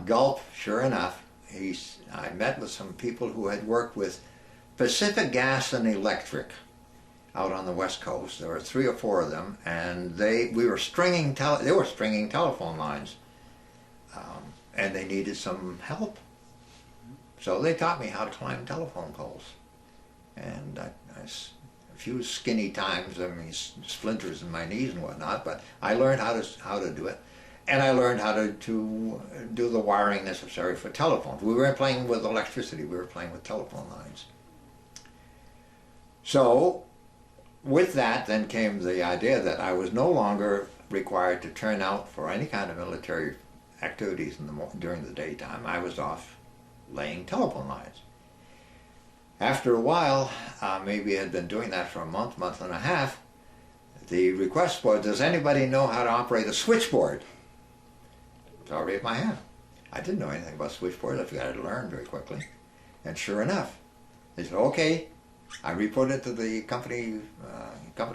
B: Gulp, sure enough. I met with some people who had worked with Pacific Gas and Electric out on the West Coast. There were 3 or 4 of them, and they were stringing telephone lines, and they needed some help. So they taught me how to climb telephone poles, and a few skinny times, I mean splinters in my knees and whatnot, but I learned how to do it, and I learned how to do the wiring necessary for telephones. We weren't playing with electricity; we were playing with telephone lines. So, with that then came the idea that I was no longer required to turn out for any kind of military activities during the daytime. I was off laying telephone lines. After a while, maybe I had been doing that for a month and a half, the request was, does anybody know how to operate a switchboard? So I raised my hand. I didn't know anything about switchboards. I figured I'd learn very quickly. And sure enough, they said, okay. I reported to the company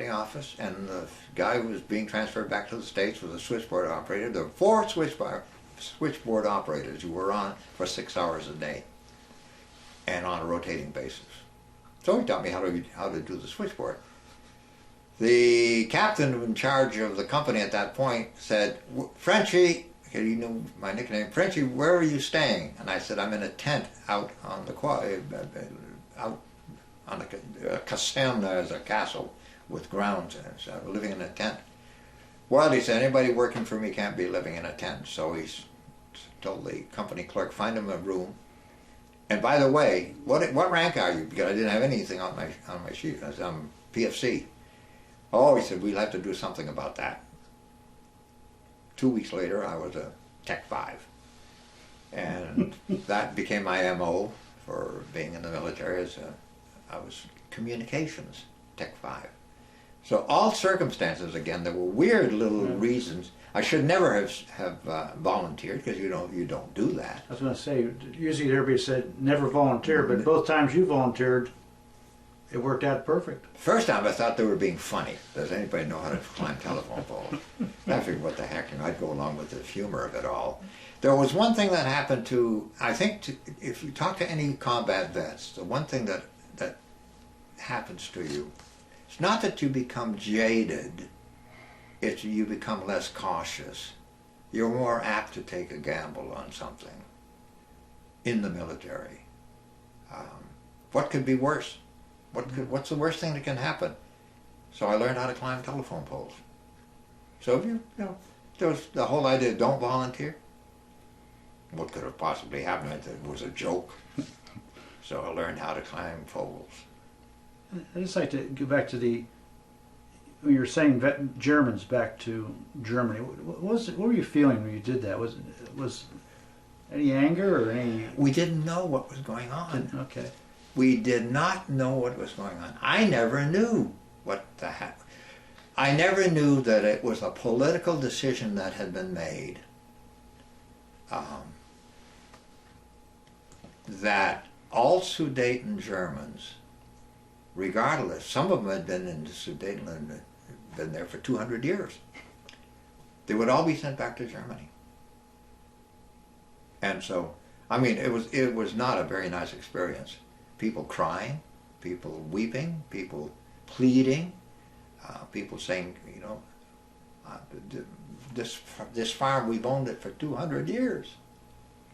B: office, and the guy who was being transferred back to the States was a switchboard operator. There were 4 switchboard operators who were on for 6 hours a day and on a rotating basis. So he taught me how to do the switchboard. The captain in charge of the company at that point said, Frenchie, he knew my nickname, Frenchie, where are you staying? And I said, I'm in a tent out on the out on a caserne, as a castle with grounds, and so I was living in a tent. Well, he said, anybody working for me can't be living in a tent. So he told the company clerk, find him a room. And by the way, what rank are you? Because I didn't have anything on my sheet. I said, I'm PFC. Oh, he said, we'll have to do something about that. 2 weeks later, I was a Tech 5. And that became my MO for being in the military. I was communications, Tech 5. So all circumstances, again, there were weird little reasons. I should never have volunteered, because you don't do that.
A: I was going to say, usually everybody said never volunteer, but both times you volunteered, it worked out perfect.
B: First time I thought they were being funny. Does anybody know how to climb telephone poles? I figured, what the heck, I'd go along with the humor of it all. There was one thing that happened if you talk to any combat vets, the one thing that happens to you, it's not that you become jaded, it's you become less cautious. You're more apt to take a gamble on something in the military. What could be worse? What's the worst thing that can happen? So I learned how to climb telephone poles. So there was the whole idea of don't volunteer. What could have possibly happened? It was a joke. So I learned how to climb poles.
A: I'd just like to go back to when you were saying Germans back to Germany. What were you feeling when you did that? Was any anger or any?
B: We didn't know what was going on.
A: Okay.
B: We did not know what was going on. I never knew I never knew that it was a political decision that had been made. That all Sudeten Germans, regardless, some of them had been in Sudetenland, been there for 200 years. They would all be sent back to Germany. And so, I mean, it was not a very nice experience. People crying, people weeping, people pleading, people saying, this farm, we've owned it for 200 years.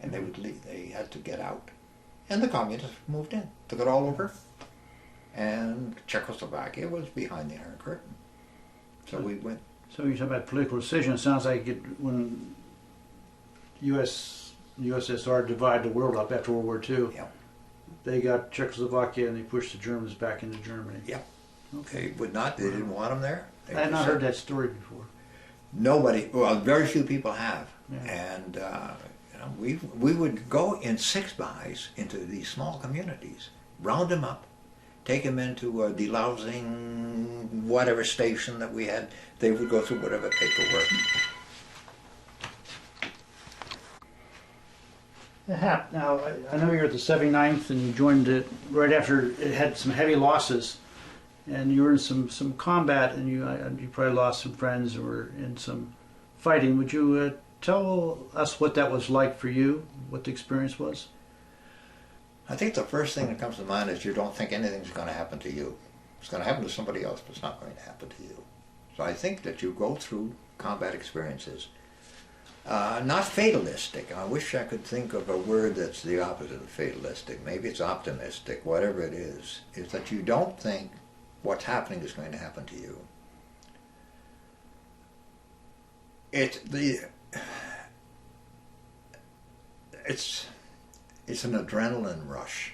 B: And they would leave, they had to get out. And the communists moved in, took it all over. And Czechoslovakia was behind the Iron Curtain. So we went.
A: So you talk about political decision. It sounds like when USSR divided the world up after World War II,
B: Yeah.
A: They got Czechoslovakia and they pushed the Germans back into Germany.
B: Yeah.
A: Okay.
B: They didn't want them there.
A: I had not heard that story before.
B: Nobody, well, very few people have.
A: Yeah.
B: And we would go in 6-bys into these small communities, round them up, take them into a delousing whatever station that we had. They would go through whatever paperwork.
A: Now, I know you're at the 79th and you joined it right after it had some heavy losses, and you were in some combat, and you probably lost some friends or were in some fighting. Would you tell us what that was like for you, what the experience was?
B: I think the first thing that comes to mind is you don't think anything's going to happen to you. It's going to happen to somebody else, but it's not going to happen to you. So I think that you go through combat experiences. Not fatalistic. I wish I could think of a word that's the opposite of fatalistic. Maybe it's optimistic, whatever it is that you don't think what's happening is going to happen to you. It's an adrenaline rush.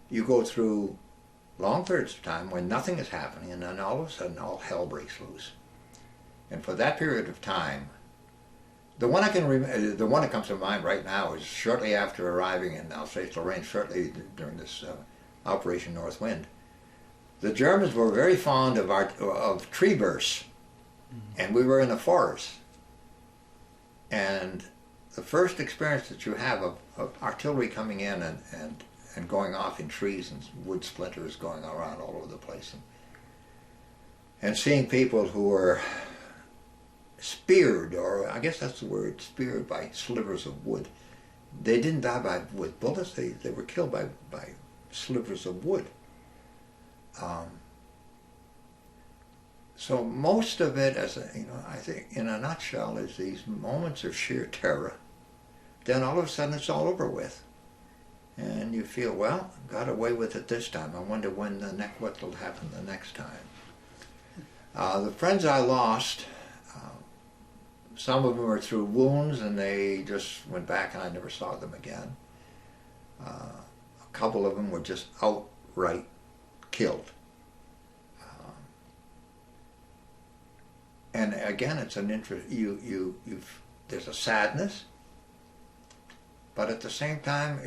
B: You go through long periods of time when nothing is happening, and then all of a sudden all hell breaks loose. And for that period of time, the one that comes to mind right now is shortly after arriving in Alsace-Lorraine, shortly during this Operation North Wind. The Germans were very fond of tree bursts, and we were in the forest. And the first experience that you have of artillery coming in and going off in trees and wood splinters going around all over the place, and seeing people who were speared, or I guess that's the word, speared by slivers of wood. They didn't die with bullets, they were killed by slivers of wood. So most of it, I think, in a nutshell, is these moments of sheer terror. Then all of a sudden it's all over with. And you feel, well, got away with it this time. I wonder what will happen the next time. The friends I lost, some of them were through wounds and they just went back and I never saw them again. A couple of them were just outright killed. And again, it's an interest. There's a sadness, but at the same time,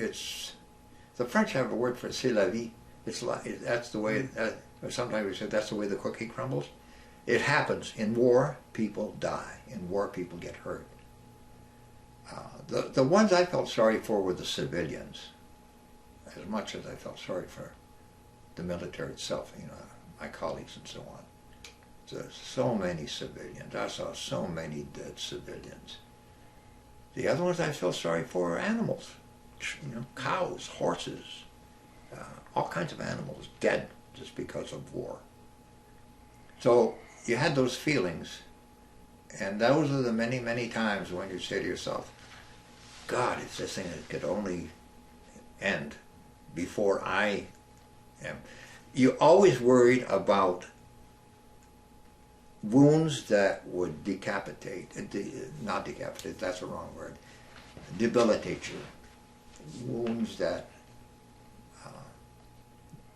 B: the French have a word for it, c'est la vie. That's the way. Sometimes we say that's the way the cookie crumbles. It happens in war. People die in war. People get hurt. The ones I felt sorry for were the civilians, as much as I felt sorry for the military itself. My colleagues and so on. There's so many civilians. I saw so many dead civilians. The other ones I feel sorry for are animals. Cows, horses, all kinds of animals dead just because of war. So you had those feelings, and those are the many, many times when you say to yourself, God, it's this thing that could only end before I am. You always worried about wounds that would decapitate, not decapitate, that's the wrong word, debilitate you. Wounds that,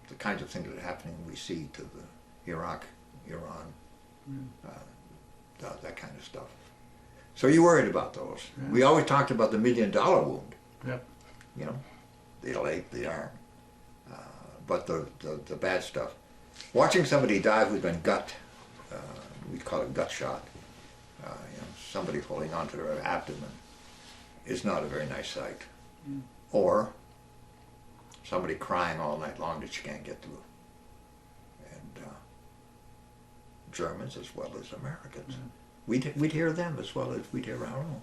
B: the kinds of things that are happening we see to the Iraq, Iran, that kind of stuff. So you worried about those. Yeah. We always talked about the $1 million wound. Yeah. The leg, the arm, but the bad stuff. Watching somebody die who's been we call it gut shot. Somebody holding onto their abdomen is not a very nice sight. Mm. Or somebody crying all night long that you can't get through. And Germans as well as Americans. Mm. We'd hear them as well as we'd hear our own.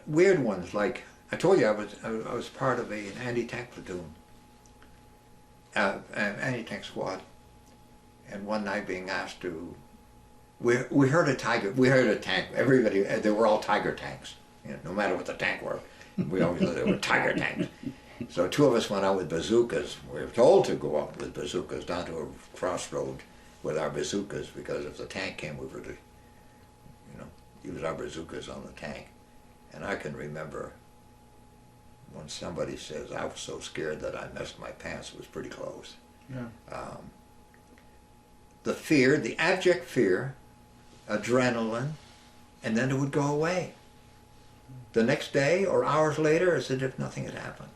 B: Weird ones like, I told you I was part of an anti-tank platoon, an anti-tank squad. And one night being asked to, we heard a tank, everybody, they were all Tiger tanks, no matter what the tank were. We always knew they were Tiger tanks. So two of us went out with bazookas. We were told to go out with bazookas down to a crossroad with our bazookas, because if the tank came, we were to, use our bazookas on the tank. And I can remember when somebody says, I was so scared that I messed my pants. It was pretty close. Yeah. The fear, the abject fear, adrenaline, and then it would go away. The next day or hours later, as if nothing had happened.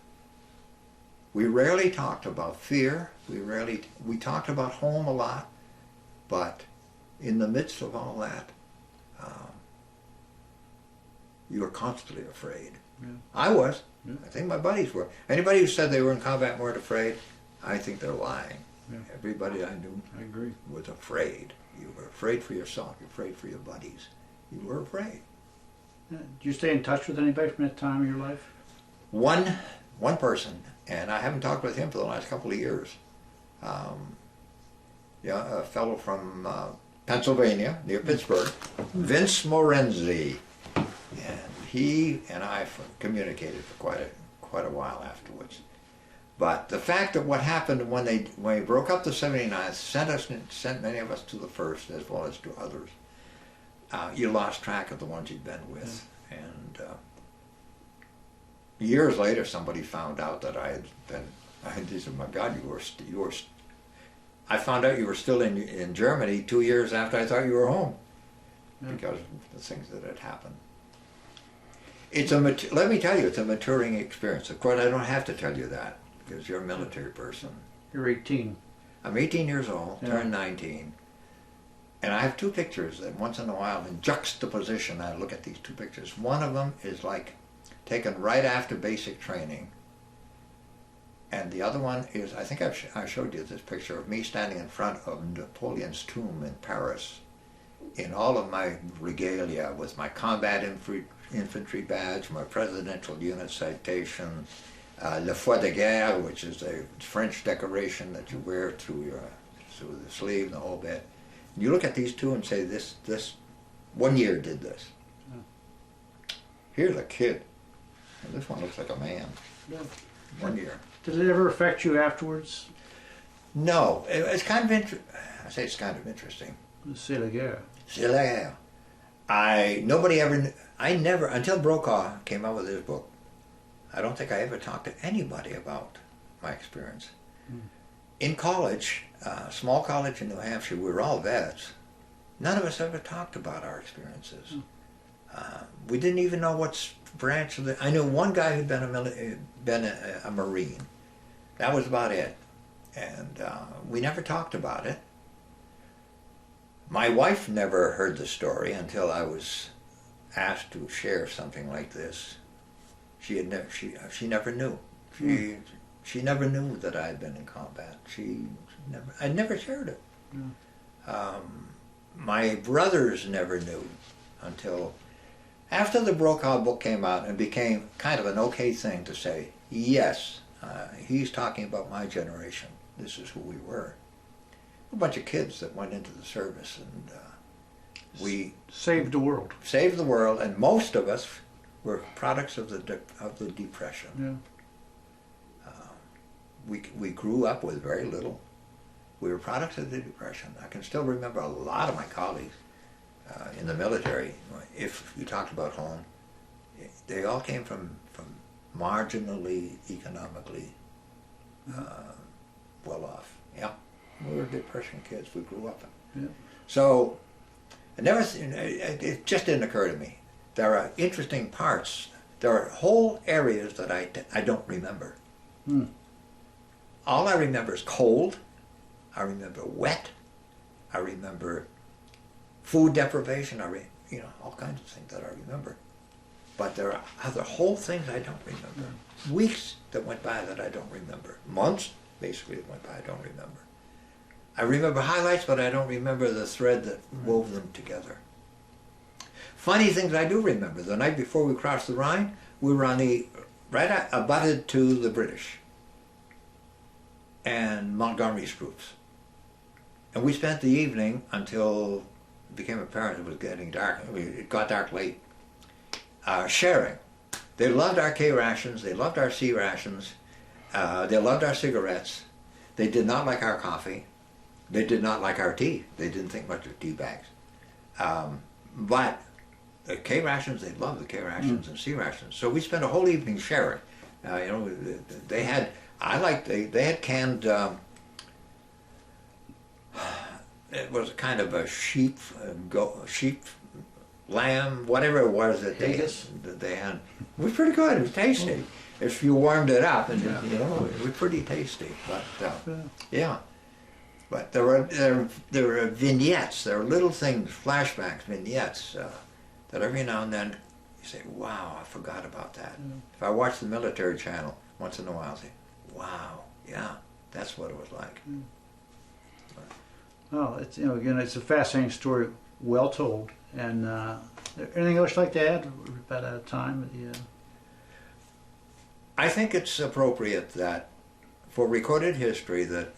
B: We rarely talked about fear. We talked about home a lot, but in the midst of all that, you were constantly afraid. Yeah. I was. Yeah. I think my buddies were. Anybody who said they were in combat weren't afraid, I think they're lying. Yeah. Everybody I knew was afraid. You were afraid for yourself. You're afraid for your buddies. You were afraid.
A: Yeah. Do you stay in touch with anybody from that time in your life?
B: One person, and I haven't talked with him for the last couple of years. A fellow from Pennsylvania, near Pittsburgh, Vince Morenzi. And he and I communicated for quite a while afterwards. But the fact that what happened when we broke up the 79th sent many of us to the 1st as well as to others. You lost track of the ones you'd been with, and years later somebody found out that I had been. They said, "My God, you were." I found out you were still in Germany 2 years after I thought you were home, because of the things that had happened. Let me tell you, it's a maturing experience. Of course, I don't have to tell you that. because you're a military person.
A: You're 18.
B: I'm 18 years old,
A: Yeah.
B: turned 19. And I have two pictures that once in a while in juxtaposition I look at these two pictures. One of them is like taken right after basic training. And the other one is, I think I showed you this picture of me standing in front of Napoleon's tomb in Paris in all of my regalia with my combat infantry badge, my presidential unit citation, Le Foi de Guerre, which is a French decoration that you wear through the sleeve and the whole bit. You look at these two and say, this 1 year did this.
A: Yeah.
B: Here's a kid, and this one looks like a man.
A: Yeah.
B: 1 year.
A: Did it ever affect you afterwards?
B: No, it's kind of I say it's kind of interesting.
A: C'est la guerre.
B: C'est la guerre. I never, until Brokaw came out with his book, I don't think I ever talked to anybody about my experience. In college, small college in New Hampshire, we were all vets. None of us ever talked about our experiences. We didn't even know what branch of I knew one guy who'd been a Marine. That was about it. And we never talked about it. My wife never heard the story until I was asked to share something like this. She never knew. She never knew that I had been in combat. I'd never shared it. My brothers never knew until after the Brokaw book came out and became kind of an okay thing to say, yes, he's talking about my generation. This is who we were. A bunch of kids that went into the service, and we
A: saved the world.
B: Saved the world, and most of us were products of the Depression.
A: Yeah.
B: We grew up with very little. We were products of the Depression. I can still remember a lot of my colleagues in the military. If you talked about home, they all came from marginally economically well off. Yeah, we were Depression kids. We grew up.
A: Yeah.
B: So it just didn't occur to me. There are interesting parts. There are whole areas that I don't remember. All I remember is cold. I remember wet. I remember food deprivation. All kinds of things that I remember. But there are other whole things I don't remember. Weeks that went by that I don't remember. Months, basically, that went by I don't remember. I remember highlights, but I don't remember the thread that wove them together. Funny things I do remember. The night before we crossed the Rhine, we were on abutted to the British and Montgomery's troops. And we spent the evening until it became apparent it was getting dark. It got dark late. Sharing. They loved our K rations. They loved our C rations. They loved our cigarettes. They did not like our coffee. They did not like our tea. They didn't think much of tea bags. But the K rations, they loved the K rations and C rations. So we spent a whole evening sharing. They had canned. It was kind of a sheep, lamb, whatever it was that they had. It was pretty good. It was tasty if you warmed it up, and it was pretty tasty. But yeah. But there were vignettes. There were little things, flashbacks, vignettes that every now and then you say, "Wow, I forgot about that." If I watch the military channel once in a while, I say, "Wow, yeah, that's what it was like."
A: Well, it's again, it's a fascinating story, well told. And anything else you'd like to add? We're about out of time.
B: I think it's appropriate that for recorded history that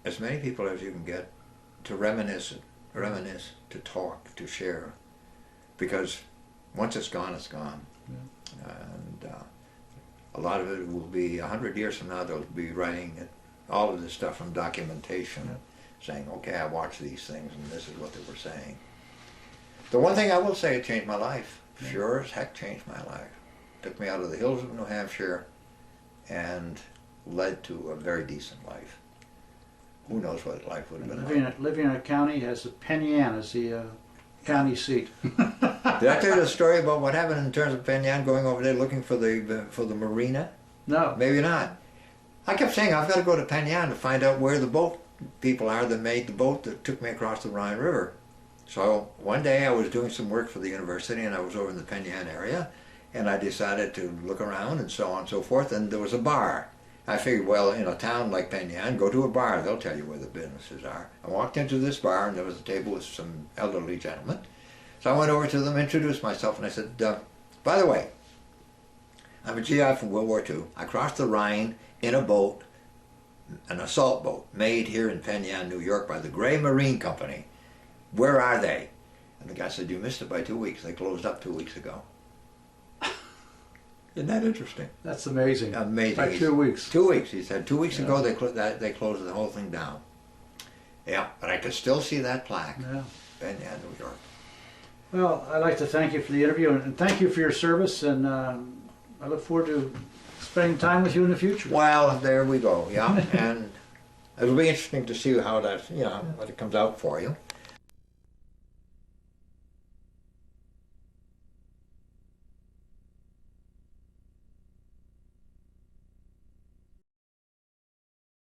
B: as many people as you can get to reminisce, to talk, to share, because once it's gone, it's gone. Yeah. And a lot of it will be 100 years from now. They'll be writing all of this stuff from documentation, saying, "Okay, I watched these things, and this is what they were saying." The one thing I will say, it changed my life. Sure as heck changed my life. Took me out of the hills of New Hampshire and led to a very decent life. Who knows what life would have been like.
A: Living in a county has Penn Yan as the county seat.
B: Did I tell you the story about what happened in terms of Penn Yan going over there looking for the marina?
A: No.
B: Maybe not. I kept saying, I've got to go to Penn Yan to find out where the boat people are that made the boat that took me across the Rhine River. So one day I was doing some work for the university, and I was over in the Penn Yan area, and I decided to look around and so on and so forth, and there was a bar. I figured, well, in a town like Penn Yan, go to a bar, they'll tell you where the businesses are. I walked into this bar, and there was a table with some elderly gentlemen. So I went over to them, introduced myself, and I said, by the way, I'm a GI from World War II. I crossed the Rhine in a boat, an assault boat, made here in Penn Yan, New York by the Gray Marine Company. Where are they? And the guy said, you missed it by 2 weeks. They closed up 2 weeks ago. Isn't that interesting?
A: That's amazing.
B: Amazing.
A: By 2 weeks.
B: 2 weeks. He said 2 weeks ago they closed the whole thing down. Yeah, but I could still see that plaque.
A: Yeah.
B: Penn Yan, New York.
A: Well, I'd like to thank you for the interview and thank you for your service, and I look forward to spending time with you in the future.
B: Well, there we go. Yeah, and it'll be interesting to see how that, what it comes out for you.